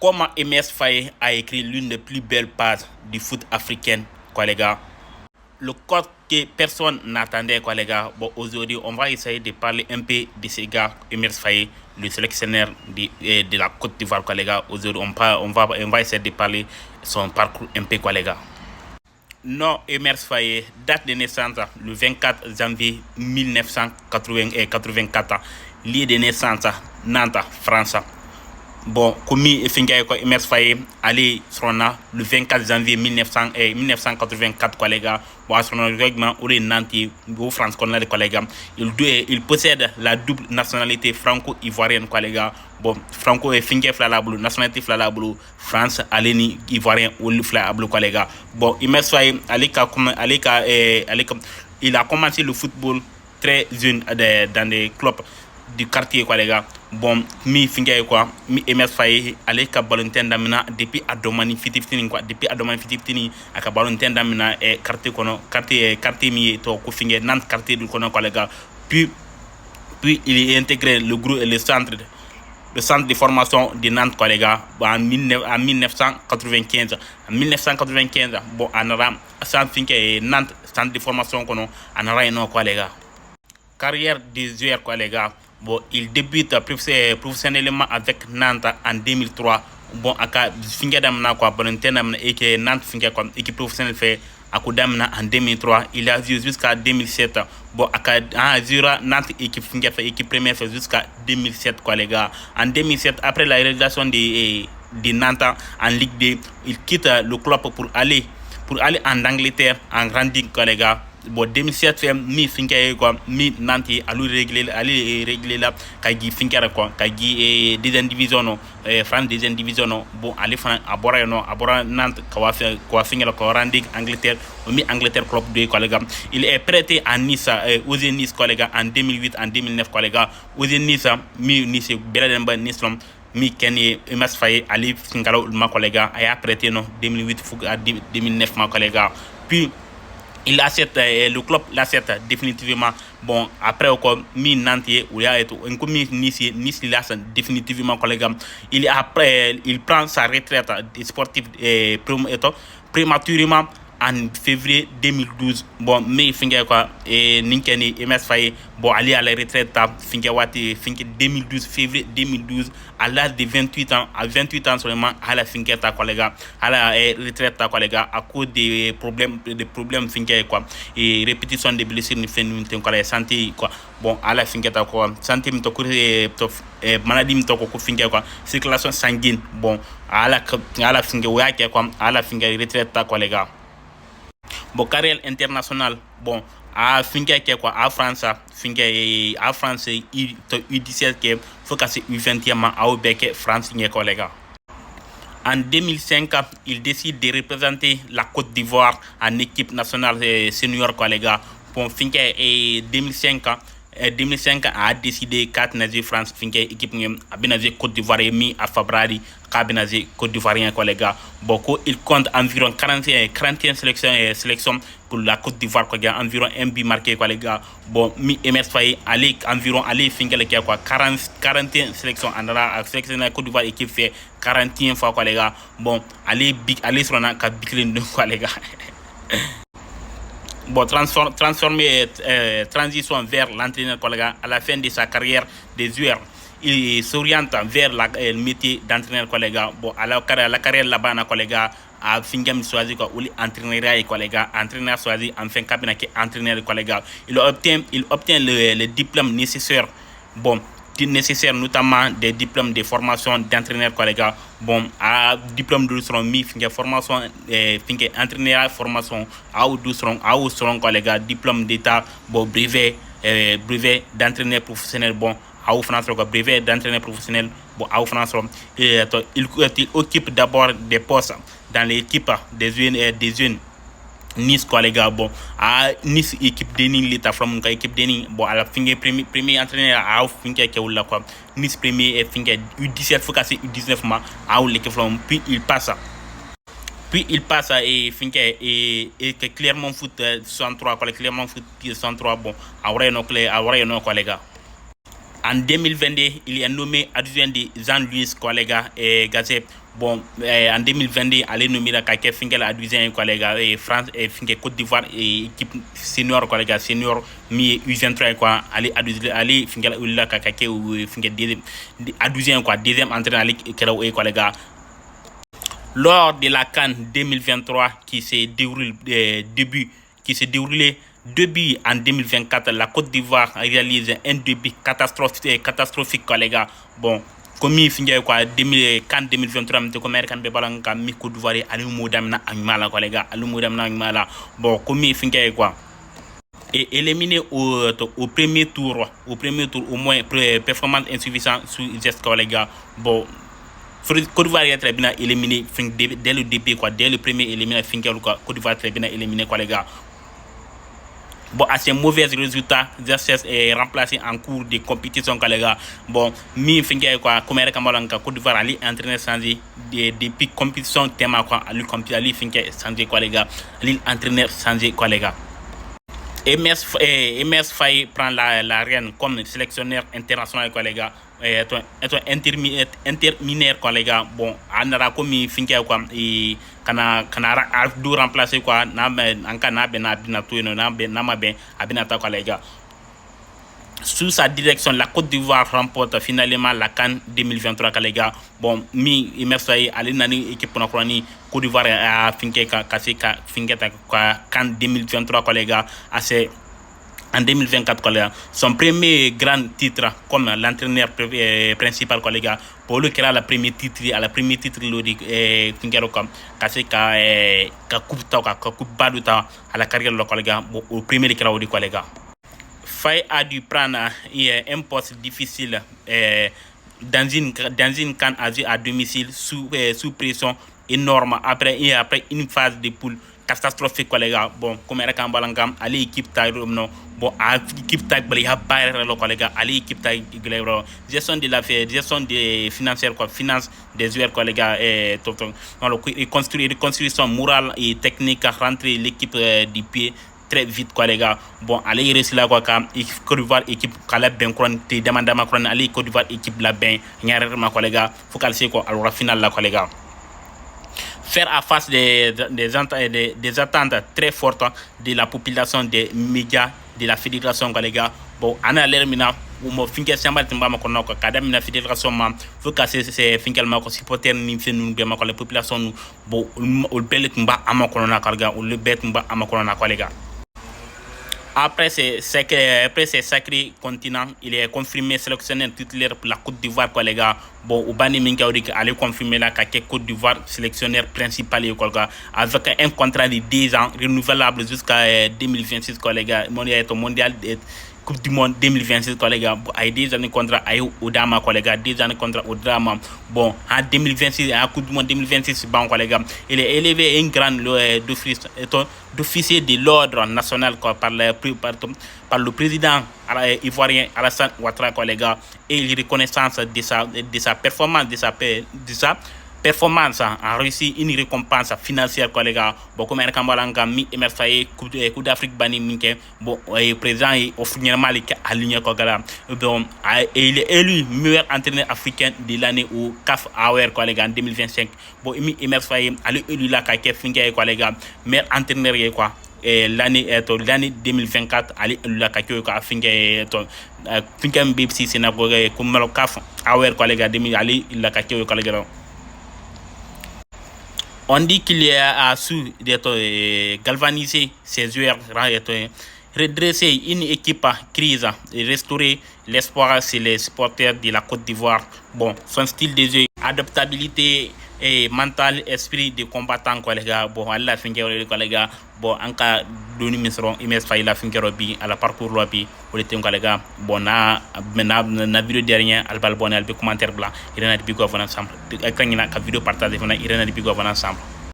Comment MS Faye a écrit l'une des plus belles pages du foot africain, quoi, les gars. Le code que personne n'attendait, quoi, les gars. Bon, aujourd'hui, on va essayer de parler un peu de ces gars, Emer Faye, le sélectionneur de la Côte d'Ivoire, quoi, les gars. Aujourd'hui, on va essayer de parler son parcours un peu, quoi, les gars. Non, Emer Faye, date de naissance le 24 janvier 1984, lieu de naissance Nantes, France. Bon, comme Fingaye ko Emer Faye, allé Srona le 24 janvier 1984, quoi, les gars. Bon, Srona, règlement, ou les Nantes, au France, qu'on a les collègues. Il possède la double nationalité franco-ivoirienne, quoi, les gars. Bon, Franco et Fingaye Flalablu, nationalité Flalablu, France, Aleni, Ivoirien, ou le Flalablu, quoi, les gars. Bon, Emer Faye, il a commencé le football très jeune dans des clubs du quartier, quoi, les gars. Bon, mi fingaye quoi, mi Emer Faye ale ka balonten damina depuis adomani fitifini quoi, depuis adomani fitifini aka balonten damina quartier kono, quartier mi to ko fingaye Nantes quartier du kono, quoi, les gars. Puis il est intégré le groupe et le centre de formation de Nantes, quoi, les gars, en 1995. En 1995, bon, en aram centre fingaye Nantes centre de formation kono en aram, quoi, les gars. Carrière des joueurs, quoi, les gars. Bon, il débute professionnellement avec Nantes en 2003. Bon, aka finga damna quoi, bon damna et que Nantes finga quoi, équipe professionnelle fait akudamna en 2003. Il a vu jusqu'à 2007. Bon, aka Azura Nantes équipe finga fait équipe première fait jusqu'à 2007, quoi, les gars. En 2007, après la réalisation de Nantes en Ligue 2, il quitte le club pour aller en Angleterre en Grande Ligue, quoi, les gars. Bon, 2007 fait mi finkaye quoi, mi Nantes allou régler là kagi finkara quoi, kagi deuxième division no, France deuxième division no. Bon, allez fan abora Nantes quoi fingira quoi Randig Angleterre, mi Angleterre club de, quoi, les gars. Il est prêté à Nice, aux Nice, quoi, les gars, en 2008 en 2009, quoi, les gars. Aux Nice mi Nice Beladenba Nice mi Kenny Emer Faye ali fingalo ma, quoi, les gars, a prêté no 2008 à 2009, ma, quoi, les gars. Puis il accepte, le club l'accepte définitivement. Bon, après encore mi Nantes ou ya eto en comme Nice il l'accepte définitivement, collègue. Il prend sa retraite sportive prématurément en février 2012. Bon, mais finga quoi, et ninkeni Emer Faye, bon, aller à la retraite finga wati finga 2012, février 2012, à l'âge de 28 ans, à 28 ans seulement, à la finga ta, quoi, les gars, à la retraite ta, quoi, les gars, à cause des problèmes finga quoi, et répétition des blessures ni fait nous quoi, la santé quoi. Bon, à la finga ta quoi, santé mi to maladie mi to ko finga quoi, circulation sanguine. Bon, à la finga ouais quoi, à la finga retraite ta, quoi, les gars. Bon, carrière internationale, bon, à finga quoi, à France finga à France U17 que faut casser U20e à Obeke France, quoi, les gars. En 2005, il décide de représenter la Côte d'Ivoire en équipe nationale senior, quoi, les gars. Bon, finga et 2005 a décidé 4 nazi France finga équipe a benazé Côte d'Ivoire et mis à Fabrari kabinazi Côte d'Ivoirien, quoi, les gars. Beaucoup il compte environ 41 sélections pour la Côte d'Ivoire, quoi, environ un but marqué, quoi, les gars. Bon, mi Emer Faye environ finga les gars quoi, 41 sélections en la sélection de la Côte d'Ivoire équipe fait 41 fois, quoi, les gars. Bon, allez sur un quoi, les gars. Bon, transition vers l'entraîneur, quoi, les gars. À la fin de sa carrière des joueurs, il s'oriente vers le métier d'entraîneur, quoi, les gars. Bon, à la carrière là-bas, quoi, les gars, à Fingam choisi quoi, ou entraîneur, quoi, les gars, entraîneur choisi, enfin cabinet entraîneur, quoi, les gars. Il obtient le diplôme nécessaire. Bon, nécessaire notamment des diplômes de formation d'entraîneur, quoi, les gars. Bon, à diplôme de son mi finge formation finge entraîneur formation à ou seront, quoi, les gars, diplôme d'état, bon, brevet d'entraîneur professionnel, bon, à ou France, quoi, brevet d'entraîneur professionnel, bon, à ou France. Il occupe d'abord des postes dans l'équipe des jeunes Nice, quoi, les gars. Bon, à Nice équipe Denis l'état from équipe Denis, bon, à la fin premier entraîneur à finga que ou là, quoi, Nice premier et finga U17 faut casser U19 ma à ou l'équipe from. Puis il passe et finga et que Clermont Foot 63, quoi, Clermont Foot 63, bon, à vrai non, quoi, les gars. En 2022, il est nommé adjoint de Jean-Louis Kolega et Gazet. Bon, en 2022, il est nommé la Kake Finkel adjoint Kolega et France et Finkel Côte d'Ivoire et équipe senior Kolega senior mi U23 quoi. Ali Finkel la Kake ou Finkel adjoint quoi, deuxième entraîneur Ali Kela Kolega. Lors de la CAN 2023 qui s'est déroulé début en 2024, la Côte d'Ivoire réalise un début catastrophique quoi les gars. Bon, comme il finit quoi CAN 2023 mais comme American Bebalanka mi Côte d'Ivoire ali modamna animala quoi les gars, ali modamna animala. Bon, comme il finit quoi et éliminé au premier tour au moins performance insuffisante sous geste quoi les gars. Bon, Côte d'Ivoire est très bien éliminé dès le début quoi, dès le premier éliminé Côte d'Ivoire très bien éliminé quoi les gars. Bon, à ces mauvais résultats, Zerces est remplacé en cours de compétition quoi les gars. Bon, mi finge quoi, comme Kambalanka Côte d'Ivoire ali entraîneur changé depuis compétition thème quoi, ali finge changé quoi les gars, ali entraîneur changé quoi les gars. Emes Faye prend la reine comme sélectionneur international quoi les gars. Interminaire quoi les gars. Bon, anara comme finke quoi et kana do remplacer quoi na anka na bena bina to no na ma ben abinata quoi les gars. Sous sa direction, la Côte d'Ivoire remporte finalement la CAN 2023 les gars. Bon, mi Emes Faye ali nani équipe na kroni Côte d'Ivoire a finke CAN 2023 quoi les gars. En 2024 quoi les gars. Son premier grand titre comme l'entraîneur principal quoi les gars. Pour lui qui a la première titre lodi finke comme ka coupe baduta à la carrière quoi les gars. Au premier qui a quoi les gars. Faye a dû prendre un poste difficile dans une CAN à domicile sous pression énorme après une phase de poule catastrophique quoi les gars. Bon, comme Eric Mbalangam ali équipe tag non bon équipe tag bali ha bayre lo quoi les gars, ali équipe tag glebro gestion des financières quoi, finance des joueurs quoi les gars et tout reconstruction morale et technique à rentrer l'équipe du pied très vite quoi les gars. Bon, allez rester là quoi quand Côte d'Ivoire équipe kala ben kron te demande ma kron allez Côte d'Ivoire équipe la ben ñaarema quoi les gars, faut calcer quoi alors final là quoi les gars. Faire à face des attentes très fortes de la population, des médias, de la fédération quoi les gars. Bon, ana lermina ou mo finke samba timba ma kono ko kadam na fédération ma faut casser c'est finkel ma ko supporter ni fenu be ma ko la population nous bon ol belet mba amakono na karga ol bet mba amakono na ko les gars. Après ces sacrés continents, il est confirmé sélectionneur titulaire pour la Côte d'Ivoire quoi les gars. Bon, Oubani Minkaoudi allait confirmer la Côte d'Ivoire sélectionneur principal avec un contrat de 10 ans renouvelable jusqu'à 2026 quoi les gars. Mondial Coupe du Monde 2026 quoi les gars. Bon, a 10 ans de contrat à Odama quoi les gars, 10 ans de contrat au drama. Bon, en 2026 à Coupe du Monde 2026 bon quoi les gars. Il est élevé un grand d'officier de l'ordre national quoi, par le président ivoirien Alassane Ouattara quoi les gars, et il reconnaissance de sa performance a réussi une récompense financière quoi les gars. Bon, comme un Kambalanga mi Emes Faye Coupe d'Afrique bani minke bon président et officiellement à l'Union quoi gars. Bon, et il est élu meilleur entraîneur africain de l'année au CAF Award quoi les gars en 2025. Bon, mi Emes Faye allé élu la kake finke quoi les gars, meilleur entraîneur quoi. Et l'année 2024 ali la kakio ka finke finke mbipsi sénagogue comme le CAF Award quoi les gars, ali la kakio quoi les gars. On dit qu'il a su d'être galvaniser ses joueurs, redresser une équipe à crise et restaurer l'espoir chez les supporters de la Côte d'Ivoire. Bon, son style de jeu, adaptabilité et mental, esprit de combattant quoi les gars. Bon, Allah finke quoi les gars. Bon, en cas de numéro Emes Faye la finke robi à la parcours robi pour les quoi les gars. Bon, na vidéo dernière albal bon albe commentaire blanc. Il y en a des bigo ensemble. Quand il y a une vidéo partagée, il y en a des bigo ensemble.